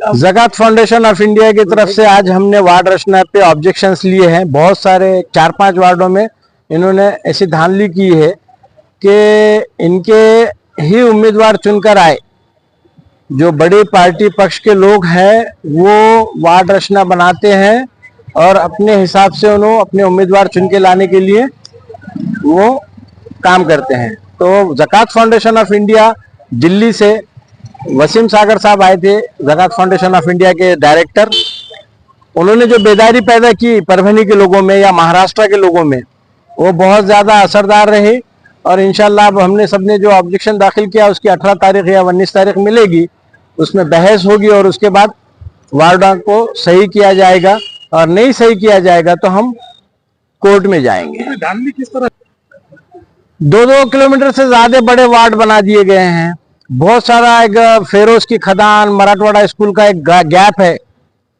ज़कात foundation of India की तरफ से आज हमने वार्ड रचना पे ऑब्जेक्शंस लिए हैं। बहुत सारे 4-5 वार्डों में इन्होंने ऐसी धांधली की है कि इनके ही उम्मीदवार चुनकर आए जो बड़ी पार्टी पक्ष के लोग हैं वो वार्ड रचना बनाते हैं और अपने हिसाब से उन्होंने अपने उम्मीदवार चुन के लाने के लिए वो काम करते हैं। तो ज़कात फाउंडेशन ऑफ इंडिया दिल्ली से वसीम सागर साहब आए थे, ज़कात फाउंडेशन ऑफ इंडिया के डायरेक्टर। उन्होंने जो बेदारी पैदा की परभनी के लोगों में या महाराष्ट्र के लोगों में वो बहुत ज़्यादा असरदार रही और इंशाल्लाह अब हमने सबने जो ऑब्जेक्शन दाखिल किया उसकी 18 तारीख या 19 तारीख मिलेगी, उसमें बहस होगी और उसके बाद वार्डों को सही किया जाएगा और नहीं सही किया जाएगा तो हम कोर्ट में जाएंगे। धांधली किस तरह? 2-2 किलोमीटर से ज्यादा बड़े वार्ड बना दिए गए हैं। बहुत सारा एक फेरोज की खदान मराठवाड़ा स्कूल का एक गैप है,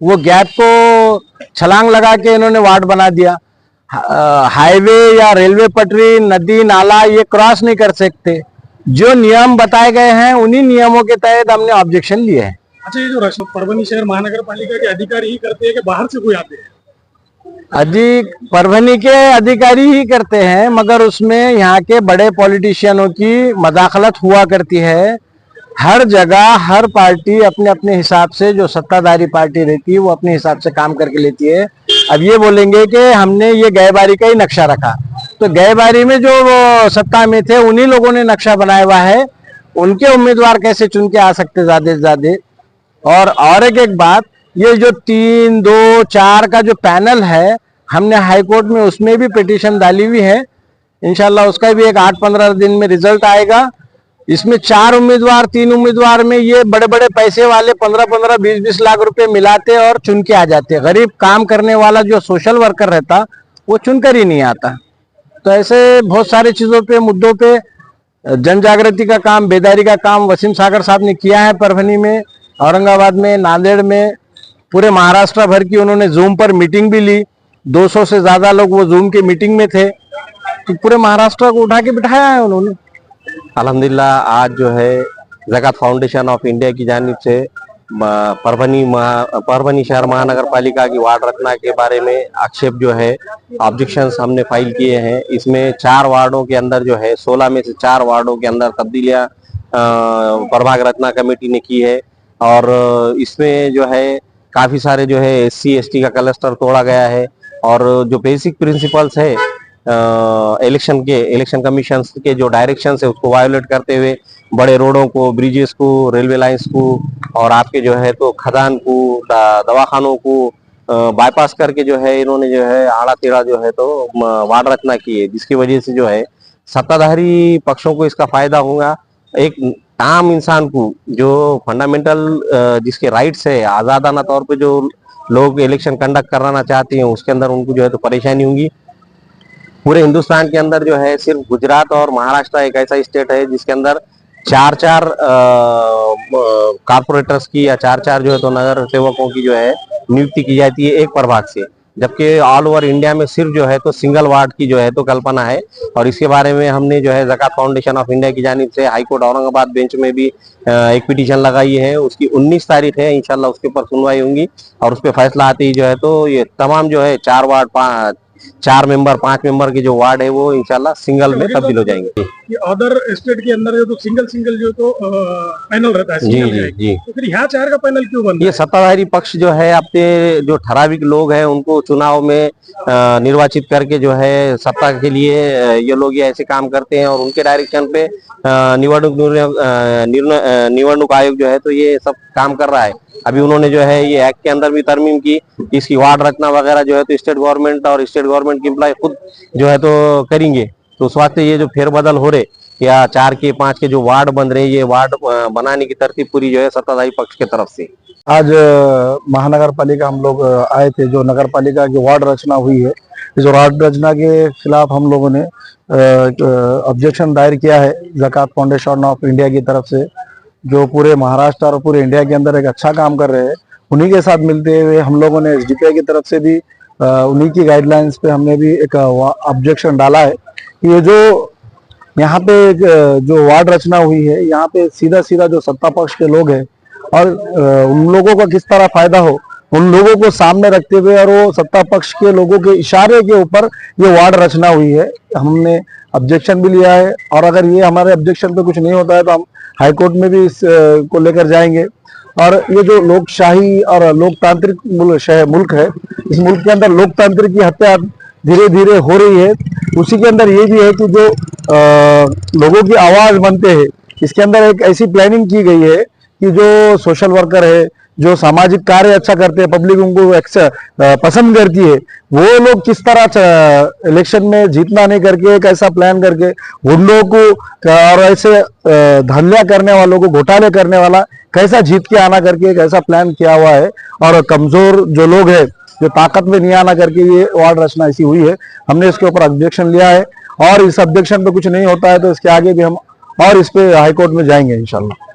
वो गैप को छलांग लगा के इन्होंने वार्ड बना दिया। हाईवे या रेलवे पटरी नदी नाला ये क्रॉस नहीं कर सकते। जो नियम बताए गए हैं उन्हीं नियमों के तहत हमने ऑब्जेक्शन लिए हैं। अच्छा, ये जो परभनी शहर महानगर पालिका के अधिकारी ही करते हैं कि बाहर से कोई आते हैं? परभनी के अधिकारी ही करते हैं, मगर उसमें यहाँ के बड़े पॉलिटिशियनों की मदाखलत हुआ करती है। हर जगह हर पार्टी अपने अपने हिसाब से, जो सत्ताधारी पार्टी रहती है वो अपने हिसाब से काम करके लेती है। अब ये बोलेंगे कि हमने ये गए बारी का ही नक्शा रखा, तो गए बारी में जो वो सत्ता में थे उन्हीं लोगों ने नक्शा बनाया हुआ है, उनके उम्मीदवार कैसे चुन के आ सकते ज्यादा से ज्यादा। और एक बात, ये जो 3, 2, 4 का जो पैनल है हमने हाई कोर्ट में उसमें भी पिटीशन डाली हुई है। इंशाल्लाह उसका भी एक 8-15 दिन में रिजल्ट आएगा। इसमें 4 उम्मीदवार 3 उम्मीदवार में ये बड़े बड़े पैसे वाले 15-15, 20-20 लाख रुपए मिलाते और चुन के आ जाते। गरीब काम करने वाला जो सोशल वर्कर रहता वो चुनकर ही नहीं आता। तो ऐसे बहुत सारी चीजों पे, मुद्दों पे जन जागृति का काम, बेदारी का काम वसीम सागर साहब ने किया है। परभनी में, औरंगाबाद में, नांदेड़ में, पूरे महाराष्ट्र भर की उन्होंने जूम पर मीटिंग भी ली। 200 से ज्यादा लोग वो जूम की मीटिंग में थे, तो पूरे महाराष्ट्र को उठा के बिठाया है उन्होंने। अल्हम्दुलिल्लाह आज जो है ज़कात फाउंडेशन ऑफ इंडिया की जानिब से परभनी शहर महानगर पालिका की वार्ड रचना के बारे में आक्षेप जो है ऑब्जेक्शंस हमने फाइल किए हैं। इसमें 4 वार्डों के अंदर जो है 16 में से 4 वार्डों के अंदर तब्दीलियां प्रभाग रचना कमेटी ने की है और इसमें जो है काफी सारे जो है SC ST का क्लस्टर तोड़ा गया है और जो बेसिक प्रिंसिपल्स है इलेक्शन कमीशन के जो डायरेक्शन है उसको वायोलेट करते हुए बड़े रोडों को, ब्रिजेस को, रेलवे लाइंस को और आपके जो है तो खदान को, दवाखानों को बाईपास करके जो है इन्होंने जो है आड़ा टेढ़ा जो है तो वार्ड रचना की है, जिसकी वजह से जो है सत्ताधारी पक्षों को इसका फायदा होगा। एक आम इंसान को जो फंडामेंटल जिसके राइट्स है, आजादाना तौर पे जो लोग इलेक्शन कंडक्ट कराना चाहते हैं उसके अंदर उनको जो है तो परेशानी होगी। पूरे हिंदुस्तान के अंदर जो है सिर्फ गुजरात और महाराष्ट्र एक ऐसा स्टेट है जिसके अंदर 4-4 कारपोरेटर्स की या 4-4 जो है तो नगर सेवकों की जो है नियुक्ति की जाती है एक प्रभाग से, जबकि ऑल ओवर इंडिया में सिर्फ जो है तो सिंगल वार्ड की जो है तो कल्पना है। और इसके बारे में हमने जो है ज़कात फाउंडेशन ऑफ इंडिया की जानिब से हाई कोर्ट औरंगाबाद बेंच में भी एक पिटीशन लगाई है। उसकी 19 तारीख है, इंशाल्लाह उसके ऊपर सुनवाई होंगी और उस पर फैसला आते ही जो है तो ये तमाम जो है 4 वार्ड 4 मेंबर 5 मेंबर के जो वार्ड है वो इंशाल्लाह सिंगल में तब्दील हो जाएंगे। ये अदर स्टेट के अंदर जो तो सिंगल जो तो पैनल रहता है, जी। तो फिर यहाँ 4 का पैनल क्यों बन? ये सत्ताधारी पक्ष जो है अपने जो ठराविक लोग हैं उनको चुनाव में निर्वाचित करके जो है सत्ता के लिए ये लोग ये ऐसे काम करते हैं और उनके डायरेक्शन पे निवडणूक आयोग जो है तो ये सब काम कर रहा है। अभी उन्होंने जो है ये एक्ट के अंदर भी तरमीम की, इसकी वार्ड रचना वगैरह जो है तो स्टेट गवर्नमेंट और स्टेट गवर्नमेंट की एम्प्लॉय खुद जो है तो करेंगे। तो उस वास्ते ये जो फेरबदल हो रहे या 4 के 5 के जो वार्ड बन रहे, ये वार्ड बनाने की तरतीब पूरी जो है सत्ताधारी पक्ष की तरफ से। आज महानगर पालिका हम लोग आए थे, जो नगर पालिका की वार्ड रचना हुई है, इस वार्ड रचना के खिलाफ हम लोगों ने ऑब्जेक्शन दायर किया है ज़कात फाउंडेशन ऑफ इंडिया की तरफ से, जो पूरे महाराष्ट्र और पूरे इंडिया के अंदर एक अच्छा काम कर रहे हैं। उन्हीं के साथ मिलते हुए हम लोगों ने SDPI की तरफ से भी उन्हीं की गाइडलाइंस पे हमने भी एक ऑब्जेक्शन डाला है। ये जो यहाँ पे जो वार्ड रचना हुई है, यहाँ पे सीधा जो सत्ता पक्ष के लोग हैं और उन लोगों का किस तरह फायदा हो, उन लोगों को सामने रखते हुए और वो सत्ता पक्ष के लोगों के इशारे के ऊपर ये वार्ड रचना हुई है। हमने ऑब्जेक्शन भी लिया है और अगर ये हमारे ऑब्जेक्शन पे कुछ नहीं होता है तो हम हाई कोर्ट में भी इस को लेकर जाएंगे। और ये जो लोकशाही और लोकतांत्रिक मुल्क है, इस मुल्क के अंदर लोकतंत्र की हत्या धीरे धीरे हो रही है। उसी के अंदर ये भी है कि जो लोगों की आवाज बनते हैं, इसके अंदर एक ऐसी प्लानिंग की गई है कि जो सोशल वर्कर है, जो सामाजिक कार्य अच्छा करते हैं, पब्लिक उनको पसंद करती है, वो लोग किस तरह इलेक्शन में जीतना नहीं करके एक ऐसा प्लान करके उन लोगों को और ऐसे धंधा करने वालों को, घोटाले करने वाला कैसा जीत के आना करके एक ऐसा प्लान किया हुआ है। और कमजोर जो लोग हैं, जो ताकत में नहीं आना करके ये वार्ड रचना ऐसी हुई है। हमने इसके ऊपर ऑब्जेक्शन लिया है और इस ऑब्जेक्शन पे कुछ नहीं होता है तो इसके आगे भी हम और इस पे हाईकोर्ट में जाएंगे इंशाल्लाह।